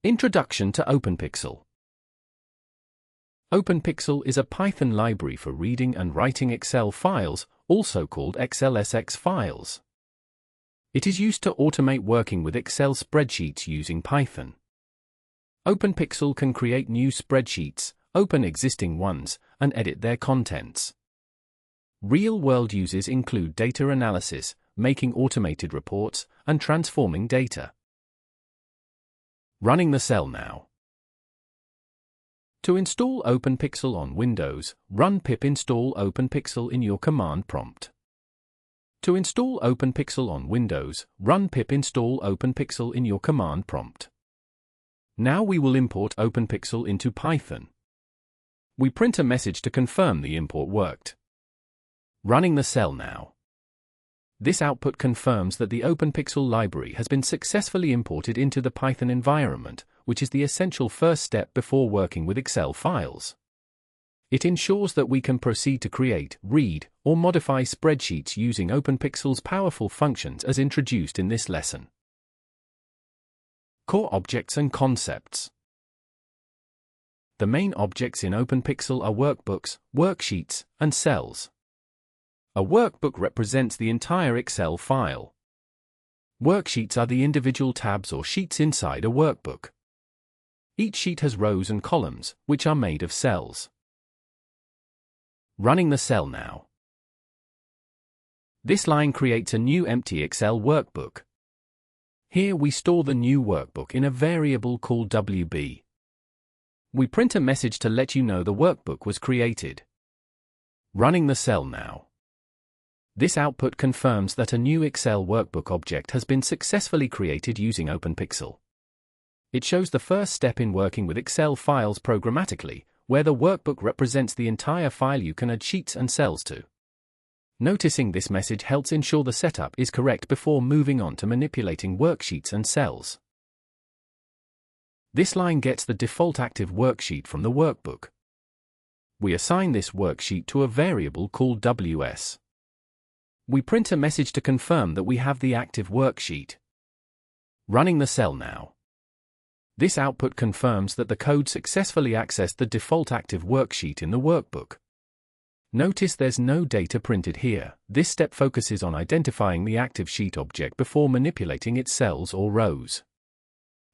Introduction to openpyxl. openpyxl is a Python library for reading and writing Excel files, also called XLSX files. It is used to automate working with Excel spreadsheets using Python. openpyxl can create new spreadsheets, open existing ones, and edit their contents. Real-world uses include data analysis, making automated reports, and transforming data. Running the cell now. To install openpyxl on Windows, run pip install openpyxl in your command prompt. To install openpyxl on Windows, run pip install openpyxl in your command prompt. Now we will import openpyxl into Python. We print a message to confirm the import worked. Running the cell now. This output confirms that the openpyxl library has been successfully imported into the Python environment, which is the essential first step before working with Excel files. It ensures that we can proceed to create, read, or modify spreadsheets using openpyxl's powerful functions as introduced in this lesson. Core objects and concepts. The main objects in openpyxl are workbooks, worksheets, and cells. A workbook represents the entire Excel file. Worksheets are the individual tabs or sheets inside a workbook. Each sheet has rows and columns, which are made of cells. Running the cell now. This line creates a new empty Excel workbook. Here we store the new workbook in a variable called WB. We print a message to let you know the workbook was created. Running the cell now. This output confirms that a new Excel workbook object has been successfully created using openpyxl. It shows the first step in working with Excel files programmatically, where the workbook represents the entire file you can add sheets and cells to. Noticing this message helps ensure the setup is correct before moving on to manipulating worksheets and cells. This line gets the default active worksheet from the workbook. We assign this worksheet to a variable called WS. We print a message to confirm that we have the active worksheet. Running the cell now. This output confirms that the code successfully accessed the default active worksheet in the workbook. Notice there's no data printed here. This step focuses on identifying the active sheet object before manipulating its cells or rows.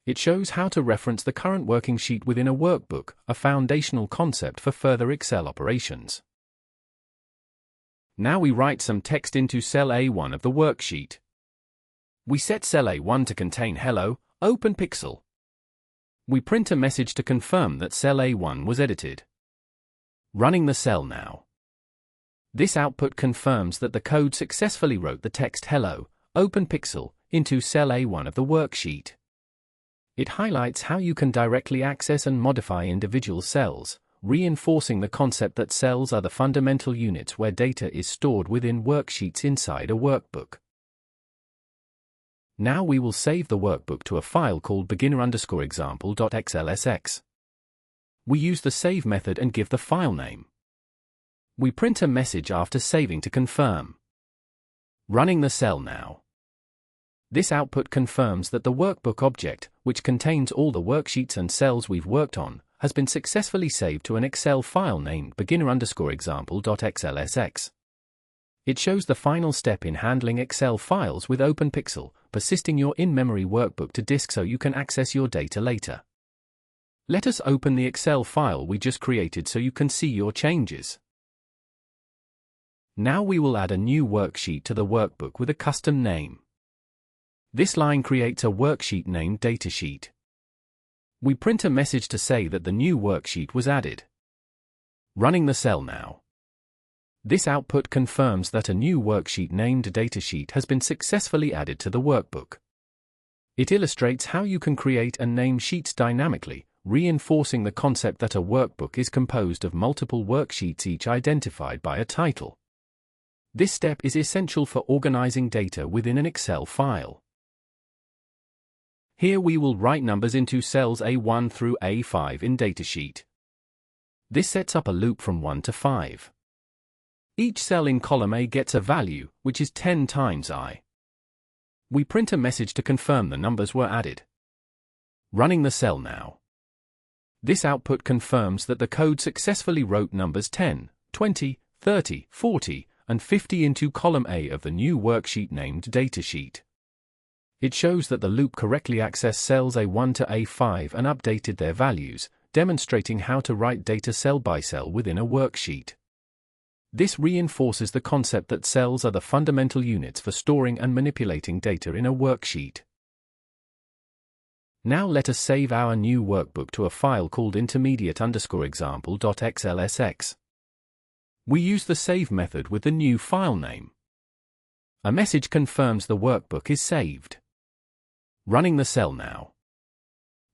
It shows how to reference the current working sheet within a workbook, a foundational concept for further Excel operations. Now we write some text into cell A1 of the worksheet. We set cell A1 to contain Hello, openpyxl. We print a message to confirm that cell A1 was edited. Running the cell now. This output confirms that the code successfully wrote the text Hello, openpyxl into cell A1 of the worksheet. It highlights how you can directly access and modify individual cells, reinforcing the concept that cells are the fundamental units where data is stored within worksheets inside a workbook. Now we will save the workbook to a file called beginner_example.xlsx. We use the save method and give the file name. We print a message after saving to confirm. Running the cell now. This output confirms that the workbook object, which contains all the worksheets and cells we've worked on, has been successfully saved to an Excel file named beginner_example.xlsx. It shows the final step in handling Excel files with openpyxl, persisting your in-memory workbook to disk so you can access your data later. Let us open the Excel file we just created so you can see your changes. Now we will add a new worksheet to the workbook with a custom name. This line creates a worksheet named Datasheet. We print a message to say that the new worksheet was added. Running the cell now. This output confirms that a new worksheet named Datasheet has been successfully added to the workbook. It illustrates how you can create and name sheets dynamically, reinforcing the concept that a workbook is composed of multiple worksheets each identified by a title. This step is essential for organizing data within an Excel file. Here we will write numbers into cells A1 through A5 in Datasheet. This sets up a loop from 1 to 5. Each cell in column A gets a value, which is 10 times I. We print a message to confirm the numbers were added. Running the cell now. This output confirms that the code successfully wrote numbers 10, 20, 30, 40, and 50 into column A of the new worksheet named Datasheet. It shows that the loop correctly accessed cells A1 to A5 and updated their values, demonstrating how to write data cell by cell within a worksheet. This reinforces the concept that cells are the fundamental units for storing and manipulating data in a worksheet. Now let us save our new workbook to a file called intermediate_example.xlsx. We use the save method with the new file name. A message confirms the workbook is saved. Running the cell now.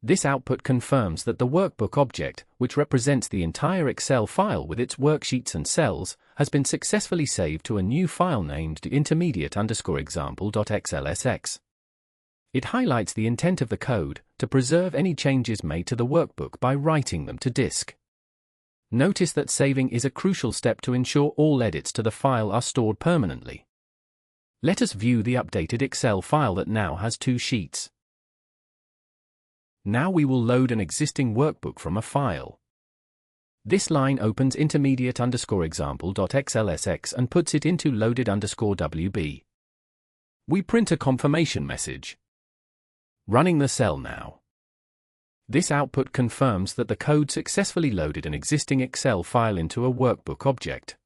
This output confirms that the workbook object, which represents the entire Excel file with its worksheets and cells, has been successfully saved to a new file named intermediate_example.xlsx. It highlights the intent of the code to preserve any changes made to the workbook by writing them to disk. Notice that saving is a crucial step to ensure all edits to the file are stored permanently. Let us view the updated Excel file that now has 2 sheets. Now we will load an existing workbook from a file. This line opens intermediate_example.xlsx and puts it into loaded_wb. We print a confirmation message. Running the cell now. This output confirms that the code successfully loaded an existing Excel file into a workbook object.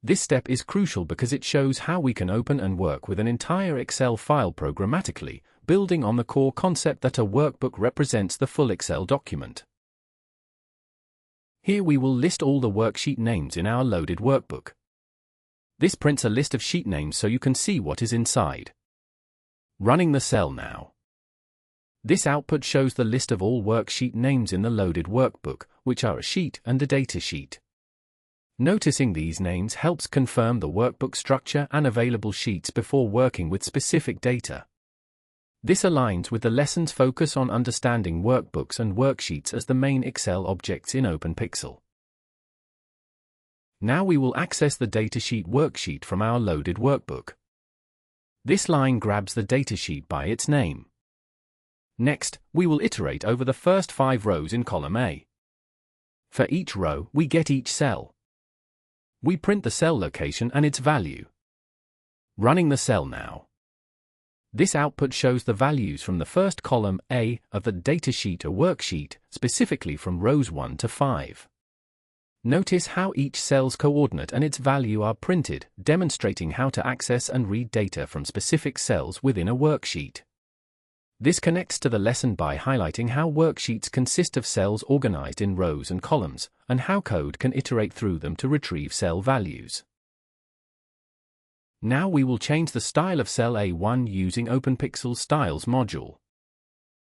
This step is crucial because it shows how we can open and work with an entire Excel file programmatically, building on the core concept that a workbook represents the full Excel document. Here we will list all the worksheet names in our loaded workbook. This prints a list of sheet names so you can see what is inside. Running the cell now. This output shows the list of all worksheet names in the loaded workbook, which are a sheet and a data sheet. Noticing these names helps confirm the workbook structure and available sheets before working with specific data. This aligns with the lesson's focus on understanding workbooks and worksheets as the main Excel objects in openpyxl. Now we will access the datasheet worksheet from our loaded workbook. This line grabs the datasheet by its name. Next, we will iterate over the first 5 rows in column A. For each row, we get each cell. We print the cell location and its value. Running the cell now. This output shows the values from the first column A of the datasheet or worksheet, specifically from rows 1 to 5. Notice how each cell's coordinate and its value are printed, demonstrating how to access and read data from specific cells within a worksheet. This connects to the lesson by highlighting how worksheets consist of cells organized in rows and columns, and how code can iterate through them to retrieve cell values. Now we will change the style of cell A1 using openpyxl styles module.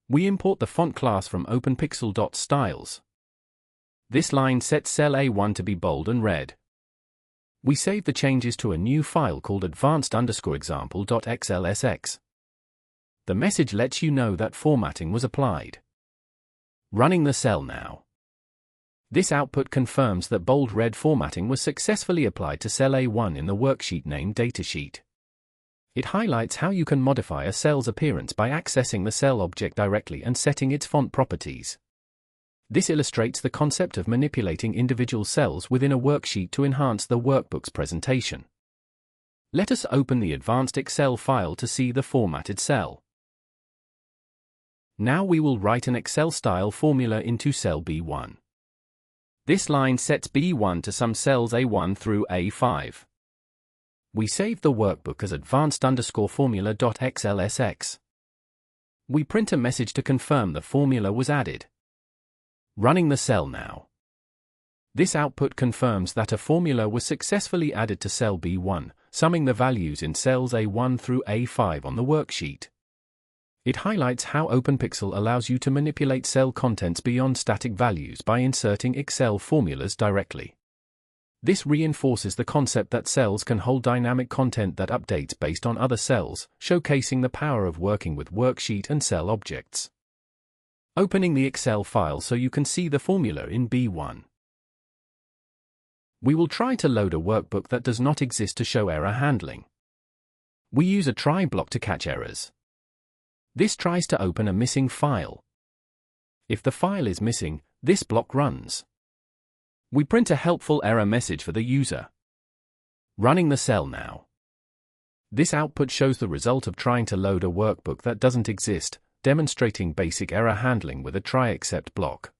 We import the font class from openpyxl.styles. This line sets cell A1 to be bold and red. We save the changes to a new file called advanced_example.xlsx. The message lets you know that formatting was applied. Running the cell now. This output confirms that bold red formatting was successfully applied to cell A1 in the worksheet named Datasheet. It highlights how you can modify a cell's appearance by accessing the cell object directly and setting its font properties. This illustrates the concept of manipulating individual cells within a worksheet to enhance the workbook's presentation. Let us open the advanced Excel file to see the formatted cell. Now we will write an Excel style formula into cell B1. This line sets B1 to some cells A1 through A5. We save the workbook as advanced_formula.xlsx. We print a message to confirm the formula was added. Running the cell now. This output confirms that a formula was successfully added to cell B1, summing the values in cells A1 through A5 on the worksheet. It highlights how openpyxl allows you to manipulate cell contents beyond static values by inserting Excel formulas directly. This reinforces the concept that cells can hold dynamic content that updates based on other cells, showcasing the power of working with worksheet and cell objects. Opening the Excel file so you can see the formula in B1. We will try to load a workbook that does not exist to show error handling. We use a try block to catch errors. This tries to open a missing file. If the file is missing, this block runs. We print a helpful error message for the user. Running the cell now. This output shows the result of trying to load a workbook that doesn't exist, demonstrating basic error handling with a try except block.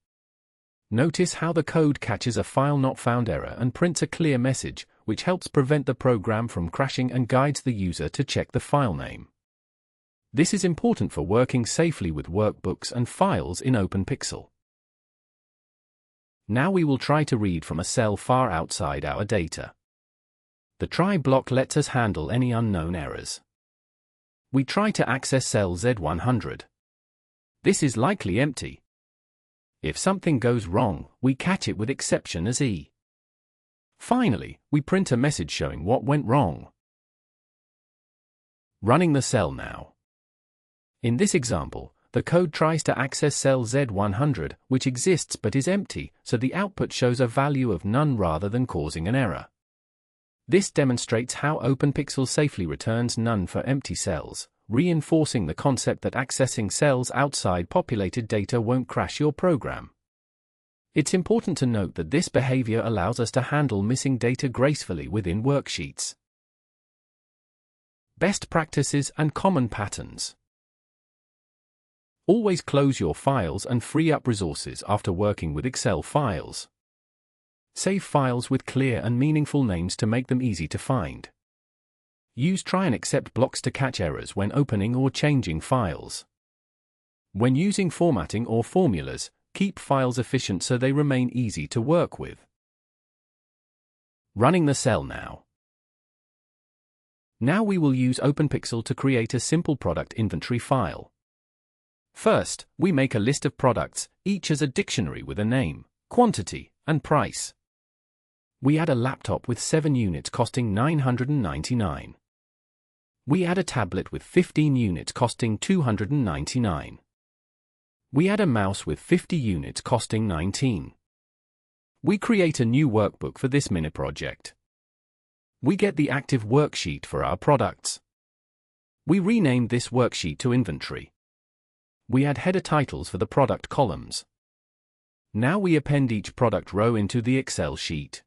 Notice how the code catches a file not found error and prints a clear message, which helps prevent the program from crashing and guides the user to check the file name. This is important for working safely with workbooks and files in openpyxl. Now we will try to read from a cell far outside our data. The try block lets us handle any unknown errors. We try to access cell Z100. This is likely empty. If something goes wrong, we catch it with exception as E. Finally, we print a message showing what went wrong. Running the cell now. In this example, the code tries to access cell Z100, which exists but is empty, so the output shows a value of none rather than causing an error. This demonstrates how openpyxl safely returns none for empty cells, reinforcing the concept that accessing cells outside populated data won't crash your program. It's important to note that this behavior allows us to handle missing data gracefully within worksheets. Best practices and common patterns. Always close your files and free up resources after working with Excel files. Save files with clear and meaningful names to make them easy to find. Use try and accept blocks to catch errors when opening or changing files. When using formatting or formulas, keep files efficient so they remain easy to work with. Running the cell now. Now we will use openpyxl to create a simple product inventory file. First, we make a list of products, each as a dictionary with a name, quantity, and price. We add a laptop with 7 units costing $999. We add a tablet with 15 units costing $299. We add a mouse with 50 units costing $19. We create a new workbook for this mini project. We get the active worksheet for our products. We rename this worksheet to inventory. We add header titles for the product columns. Now we append each product row into the Excel sheet.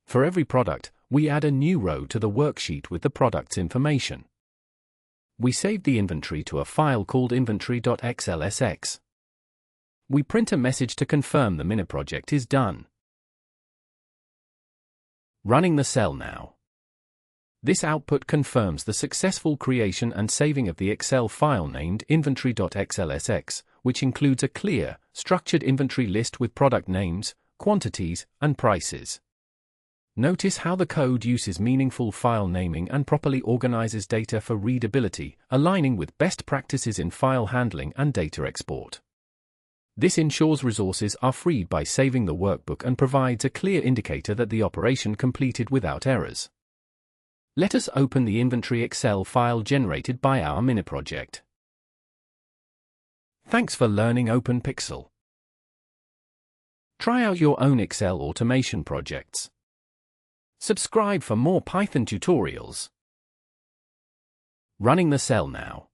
For every product, we add a new row to the worksheet with the product's information. We save the inventory to a file called inventory.xlsx. We print a message to confirm the mini project is done. Running the cell now. This output confirms the successful creation and saving of the Excel file named inventory.xlsx, which includes a clear, structured inventory list with product names, quantities, and prices. Notice how the code uses meaningful file naming and properly organizes data for readability, aligning with best practices in file handling and data export. This ensures resources are freed by saving the workbook and provides a clear indicator that the operation completed without errors. Let us open the inventory Excel file generated by our mini project. Thanks for learning openpyxl. Try out your own Excel automation projects. Subscribe for more Python tutorials. Running the cell now.